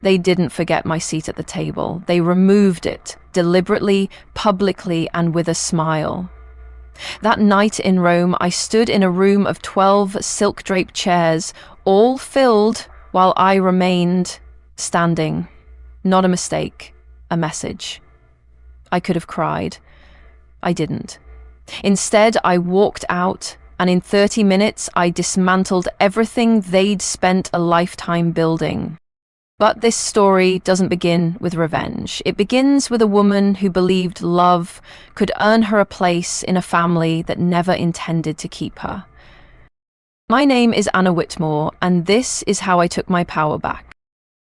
They didn't forget my seat at the table. They removed it, deliberately, publicly, and with a smile. That night in Rome, I stood in a room of 12 silk-draped chairs, all filled, while I remained standing. Not a mistake, a message. I could have cried. I didn't. Instead, I walked out, and in 30 minutes, I dismantled everything they'd spent a lifetime building. But this story doesn't begin with revenge. It begins with a woman who believed love could earn her a place in a family that never intended to keep her. My name is Anna Whitmore, and this is how I took my power back.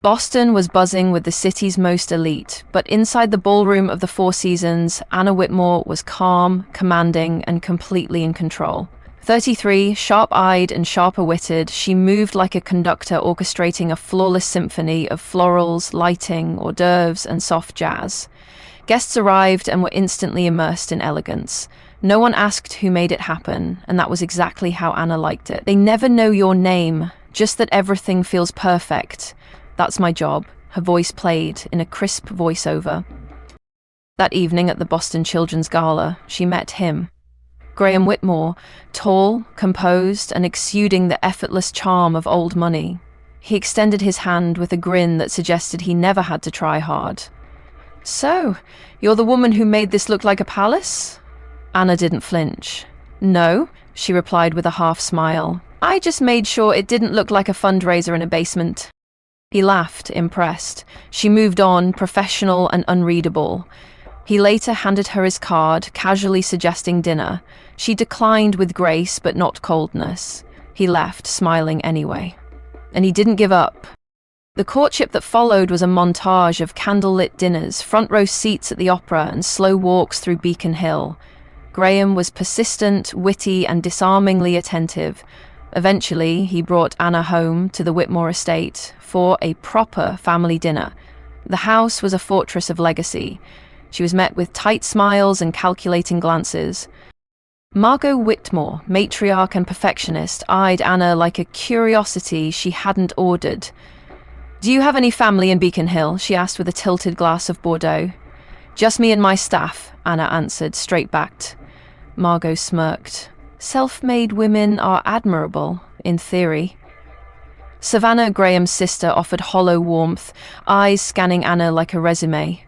Boston was buzzing with the city's most elite, but inside the ballroom of the Four Seasons, Anna Whitmore was calm, commanding, and completely in control. 33, sharp-eyed and sharper-witted, she moved like a conductor orchestrating a flawless symphony of florals, lighting, hors d'oeuvres, and soft jazz. Guests arrived and were instantly immersed in elegance. No one asked who made it happen, and that was exactly how Anna liked it. They never know your name, just that everything feels perfect. That's my job, her voice played in a crisp voiceover. That evening at the Boston Children's Gala, she met him. Graham Whitmore, tall, composed, and exuding the effortless charm of old money. He extended his hand with a grin that suggested he never had to try hard. "So, you're the woman who made this look like a palace?" Anna didn't flinch. "No," she replied with a half smile. "I just made sure it didn't look like a fundraiser in a basement." He laughed, impressed. She moved on, professional and unreadable. He later handed her his card, casually suggesting dinner. She declined with grace, but not coldness. He left, smiling anyway. And he didn't give up. The courtship that followed was a montage of candlelit dinners, front-row seats at the opera, and slow walks through Beacon Hill. Graham was persistent, witty, and disarmingly attentive. Eventually, he brought Anna home to the Whitmore estate for a proper family dinner. The house was a fortress of legacy. She was met with tight smiles and calculating glances. Margot Whitmore, matriarch and perfectionist, eyed Anna like a curiosity she hadn't ordered. "Do you have any family in Beacon Hill?" she asked with a tilted glass of Bordeaux. "Just me and my staff," Anna answered, straight-backed. Margot smirked. "Self-made women are admirable, in theory." Savannah, Graham's sister, offered hollow warmth, eyes scanning Anna like a resume.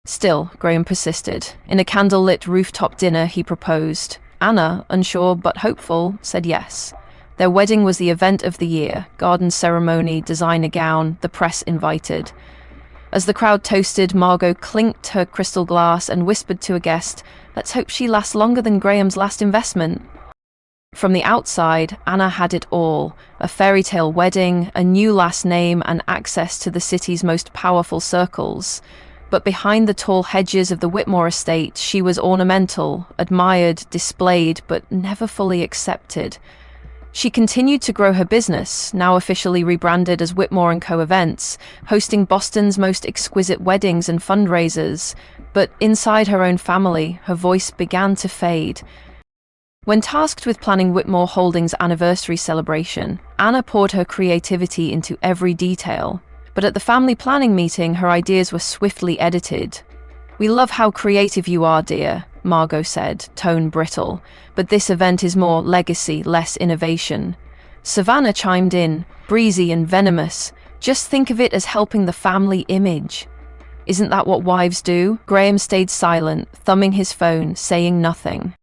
Still, Graham persisted. In a candlelit rooftop dinner, he proposed. Anna, unsure but hopeful, said yes. Their wedding was the event of the year. Garden ceremony, designer gown, the press invited. As the crowd toasted, Margot clinked her crystal glass and whispered to a guest, "Let's hope she lasts longer than Graham's last investment." From the outside, Anna had it all. A fairy tale wedding, a new last name, and access to the city's most powerful circles. But behind the tall hedges of the Whitmore estate, she was ornamental, admired, displayed, but never fully accepted. She continued to grow her business, now officially rebranded as Whitmore & Co. Events, hosting Boston's most exquisite weddings and fundraisers. But inside her own family, her voice began to fade. When tasked with planning Whitmore Holdings' anniversary celebration, Anna poured her creativity into every detail. But at the family planning meeting, her ideas were swiftly edited. "We love how creative you are, dear," Margot said, tone brittle. "But this event is more legacy, less innovation." Savannah chimed in, breezy and venomous. "Just think of it as helping the family image." "Isn't that what wives do?" Graham stayed silent, thumbing his phone, saying nothing.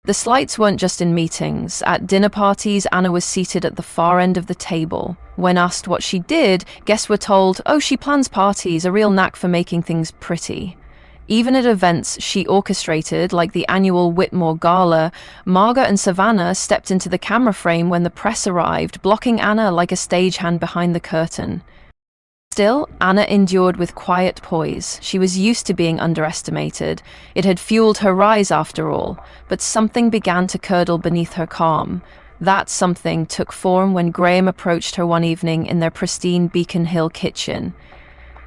The slights weren't just in meetings. At dinner parties, Anna was seated at the far end of the table. When asked what she did, guests were told, "Oh, she plans parties, a real knack for making things pretty." Even at events she orchestrated, like the annual Whitmore Gala, Margot and Savannah stepped into the camera frame when the press arrived, blocking Anna like a stagehand behind the curtain. Still, Anna endured with quiet poise. She was used to being underestimated. It had fueled her rise after all, but something began to curdle beneath her calm. That something took form when Graham approached her one evening in their pristine Beacon Hill kitchen.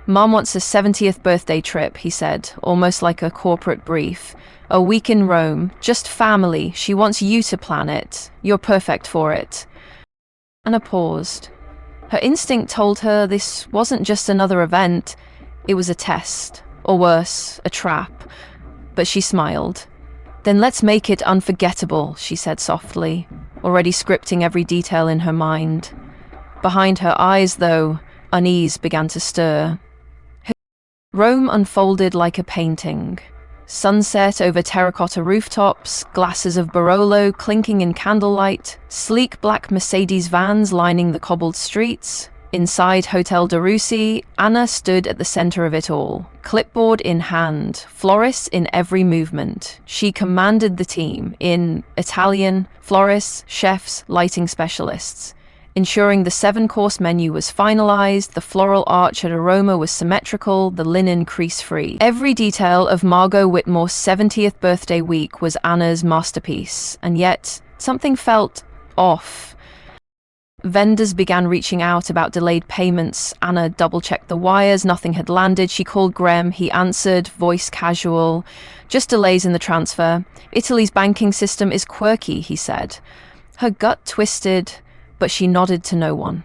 "Mom wants a 70th birthday trip," he said, almost like a corporate brief. "A week in Rome, just family. She wants you to plan it. You're perfect for it." Anna paused. Her instinct told her this wasn't just another event, it was a test, or worse, a trap. But she smiled. "Then let's make it unforgettable," she said softly, already scripting every detail in her mind. Behind her eyes, though, unease began to stir. Rome unfolded like a painting. Sunset over terracotta rooftops, glasses of Barolo clinking in candlelight, sleek black Mercedes vans lining the cobbled streets. Inside Hotel de Russi, Anna stood at the center of it all, clipboard in hand, florists in every movement. She commanded the team in Italian, florists, chefs, lighting specialists, ensuring the 7-course menu was finalized, the floral arch at Aroma was symmetrical, the linen crease-free. Every detail of Margot Whitmore's 70th birthday week was Anna's masterpiece, and yet something felt off. Vendors began reaching out about delayed payments. Anna double-checked the wires, nothing had landed. She called Graham, he answered, voice casual. "Just delays in the transfer. Italy's banking system is quirky," he said. Her gut twisted, but she nodded to no one.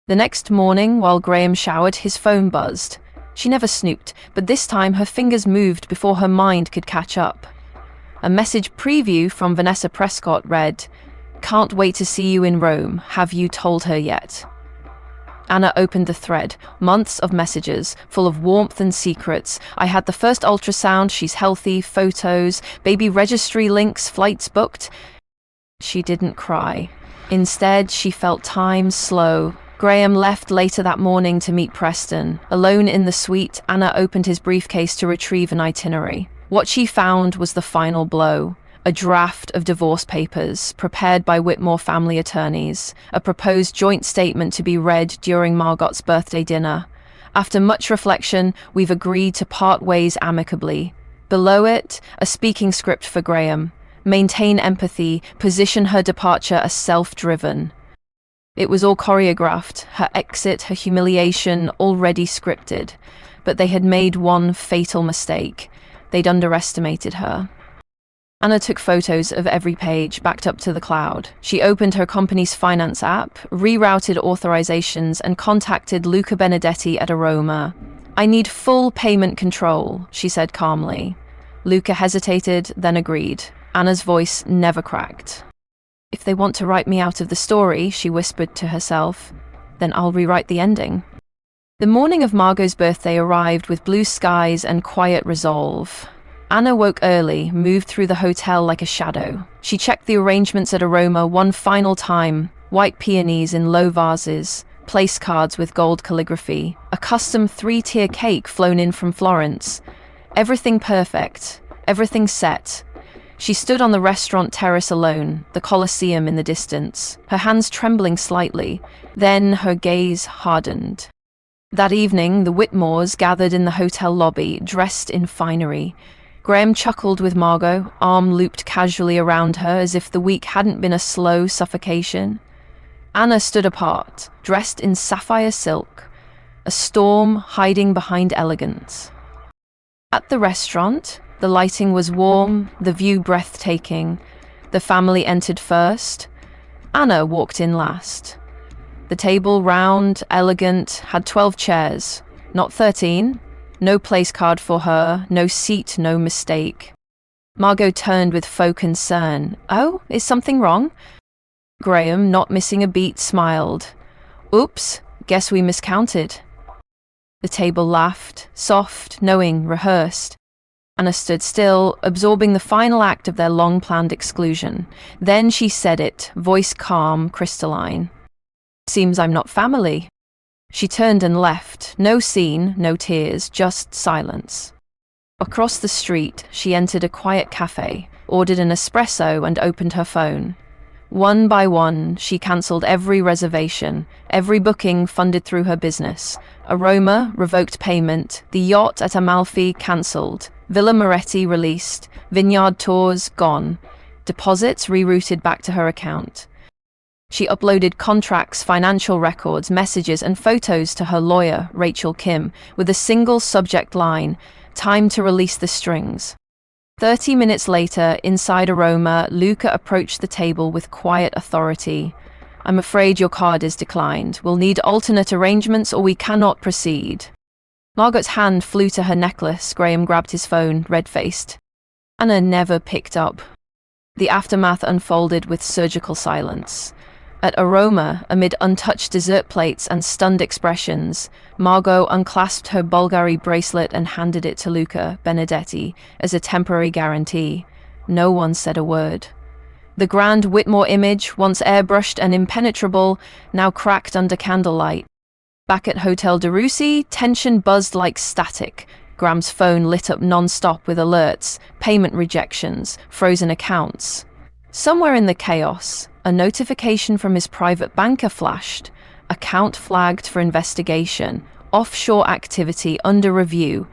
The next morning, while Graham showered, his phone buzzed. She never snooped, but this time her fingers moved before her mind could catch up. A message preview from Vanessa Prescott read, "Can't wait to see you in Rome. Have you told her yet?" Anna opened the thread. Months of messages, full of warmth and secrets. "I had the first ultrasound, she's healthy, photos, baby registry links, flights booked." She didn't cry. Instead, she felt time slow. Graham left later that morning to meet Preston. Alone in the suite, Anna opened his briefcase to retrieve an itinerary. What she found was the final blow. A draft of divorce papers, prepared by Whitmore family attorneys, a proposed joint statement to be read during Margot's birthday dinner. "After much reflection, we've agreed to part ways amicably." Below it, a speaking script for Graham. "Maintain empathy, position her departure as self-driven." It was all choreographed, her exit, her humiliation, already scripted. But they had made one fatal mistake. They'd underestimated her. Anna took photos of every page, backed up to the cloud. She opened her company's finance app, rerouted authorizations, and contacted Luca Benedetti at Aroma. "I need full payment control," she said calmly. Luca hesitated, then agreed. Anna's voice never cracked. "If they want to write me out of the story," she whispered to herself, "then I'll rewrite the ending." The morning of Margot's birthday arrived with blue skies and quiet resolve. Anna woke early, moved through the hotel like a shadow. She checked the arrangements at Aroma one final time. White peonies in low vases, place cards with gold calligraphy, a custom 3-tier cake flown in from Florence. Everything perfect, everything set. She stood on the restaurant terrace alone, the Colosseum in the distance, her hands trembling slightly. Then her gaze hardened. That evening, the Whitmores gathered in the hotel lobby, dressed in finery. Graham chuckled with Margot, arm looped casually around her as if the week hadn't been a slow suffocation. Anna stood apart, dressed in sapphire silk, a storm hiding behind elegance. At the restaurant, the lighting was warm, the view breathtaking. The family entered first. Anna walked in last. The table, round, elegant, had 12 chairs, not 13. No place card for her, no seat, no mistake. Margot turned with faux concern. "Oh, is something wrong?" Graham, not missing a beat, smiled. "Oops, guess we miscounted." The table laughed, soft, knowing, rehearsed. Anna stood still, absorbing the final act of their long-planned exclusion. Then she said it, voice calm, crystalline. "Seems I'm not family." She turned and left. No scene, no tears, just silence. Across the street, she entered a quiet cafe, ordered an espresso, and opened her phone. One by one, she cancelled every reservation, every booking funded through her business. Aroma revoked payment, the yacht at Amalfi cancelled, Villa Moretti released, vineyard tours gone, deposits rerouted back to her account. She uploaded contracts, financial records, messages, and photos to her lawyer, Rachel Kim, with a single subject line, "Time to release the strings." 30 minutes later, inside Aroma, Luca approached the table with quiet authority. I'm afraid your card is declined. We'll need alternate arrangements or we cannot proceed. Margot's hand flew to her necklace. Graham grabbed his phone, red-faced. Anna never picked up. The aftermath unfolded with surgical silence. At Aroma, amid untouched dessert plates and stunned expressions, Margot unclasped her Bulgari bracelet and handed it to Luca Benedetti as a temporary guarantee. No one said a word. The grand Whitmore image, once airbrushed and impenetrable, now cracked under candlelight. Back at Hotel de Russie, tension buzzed like static. Graham's phone lit up non-stop with alerts, payment rejections, frozen accounts. Somewhere in the chaos, a notification from his private banker flashed. Account flagged for investigation. Offshore activity under review.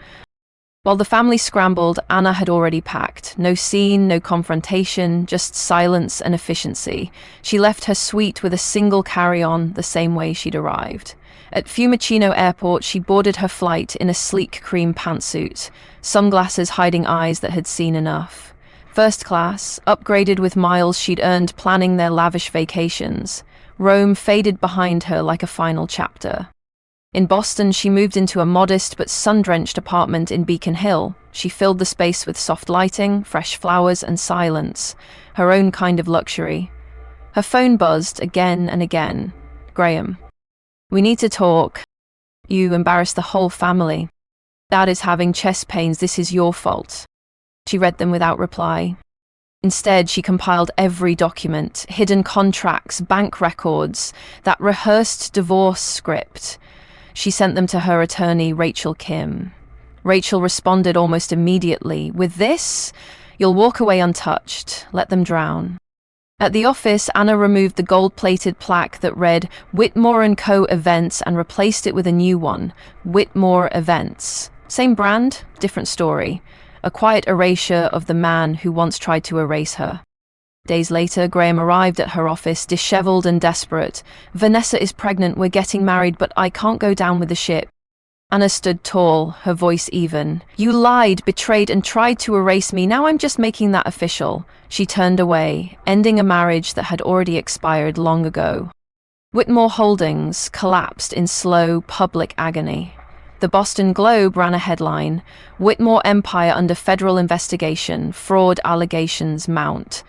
While the family scrambled, Anna had already packed. No scene, no confrontation, just silence and efficiency. She left her suite with a single carry-on, the same way she'd arrived. At Fiumicino Airport, she boarded her flight in a sleek cream pantsuit, sunglasses hiding eyes that had seen enough. First class, upgraded with miles she'd earned planning their lavish vacations. Rome faded behind her like a final chapter. In Boston, she moved into a modest but sun-drenched apartment in Beacon Hill. She filled the space with soft lighting, fresh flowers, and silence, her own kind of luxury. Her phone buzzed again and again. Graham. We need to talk. You embarrassed the whole family. Dad is having chest pains. This is your fault. She read them without reply. Instead, she compiled every document, hidden contracts, bank records, that rehearsed divorce script. She sent them to her attorney, Rachel Kim. Rachel responded almost immediately. With this, you'll walk away untouched. Let them drown. At the office, Anna removed the gold-plated plaque that read Whitmore & Co. Events and replaced it with a new one, Whitmore Events. Same brand, different story. A quiet erasure of the man who once tried to erase her. Days later, Graham arrived at her office, disheveled and desperate. Vanessa is pregnant, we're getting married, but I can't go down with the ship. Anna stood tall, her voice even. You lied, betrayed, and tried to erase me. Now I'm just making that official. She turned away, ending a marriage that had already expired long ago. Whitmore Holdings collapsed in slow, public agony. The Boston Globe ran a headline, Whitmore Empire under federal investigation, fraud allegations mount.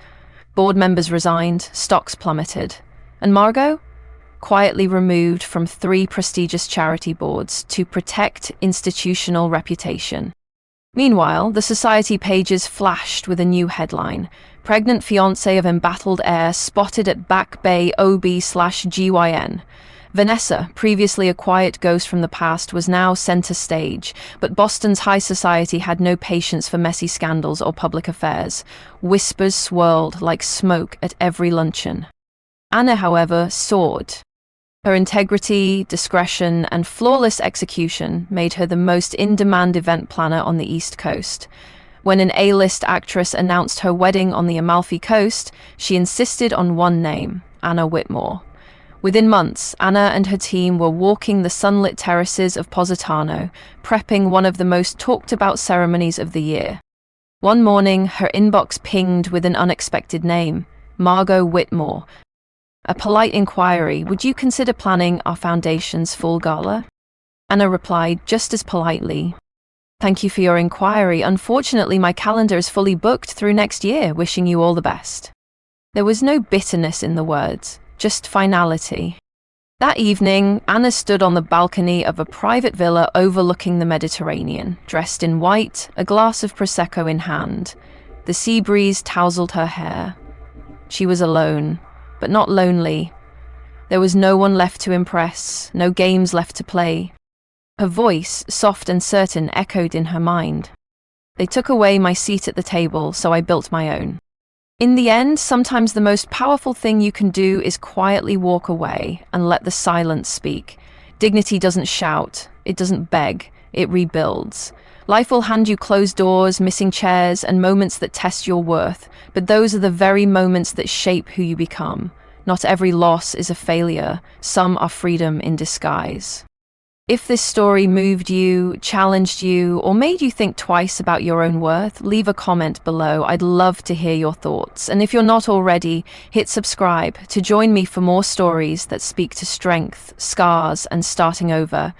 Board members resigned, stocks plummeted. And Margot? Quietly removed from 3 prestigious charity boards to protect institutional reputation. Meanwhile, the society pages flashed with a new headline, Pregnant Fiancé of Embattled Heir Spotted at Back Bay OB/GYN. Vanessa, previously a quiet ghost from the past, was now center stage, but Boston's high society had no patience for messy scandals or public affairs. Whispers swirled like smoke at every luncheon. Anna, however, soared. Her integrity, discretion, and flawless execution made her the most in-demand event planner on the East Coast. When an A-list actress announced her wedding on the Amalfi Coast, she insisted on one name, Anna Whitmore. Within months, Anna and her team were walking the sunlit terraces of Positano, prepping one of the most talked-about ceremonies of the year. One morning, her inbox pinged with an unexpected name, Margot Whitmore. A polite inquiry, would you consider planning our foundation's full gala? Anna replied just as politely, thank you for your inquiry. Unfortunately, my calendar is fully booked through next year, wishing you all the best. There was no bitterness in the words, just finality. That evening, Anna stood on the balcony of a private villa overlooking the Mediterranean, dressed in white, a glass of Prosecco in hand. The sea breeze tousled her hair. She was alone, but not lonely. There was no one left to impress, no games left to play. Her voice, soft and certain, echoed in her mind. They took away my seat at the table, so I built my own. In the end, sometimes the most powerful thing you can do is quietly walk away and let the silence speak. Dignity doesn't shout, it doesn't beg, it rebuilds. Life will hand you closed doors, missing chairs, and moments that test your worth, but those are the very moments that shape who you become. Not every loss is a failure, some are freedom in disguise. If this story moved you, challenged you, or made you think twice about your own worth, leave a comment below. I'd love to hear your thoughts. And if you're not already, hit subscribe to join me for more stories that speak to strength, scars, and starting over.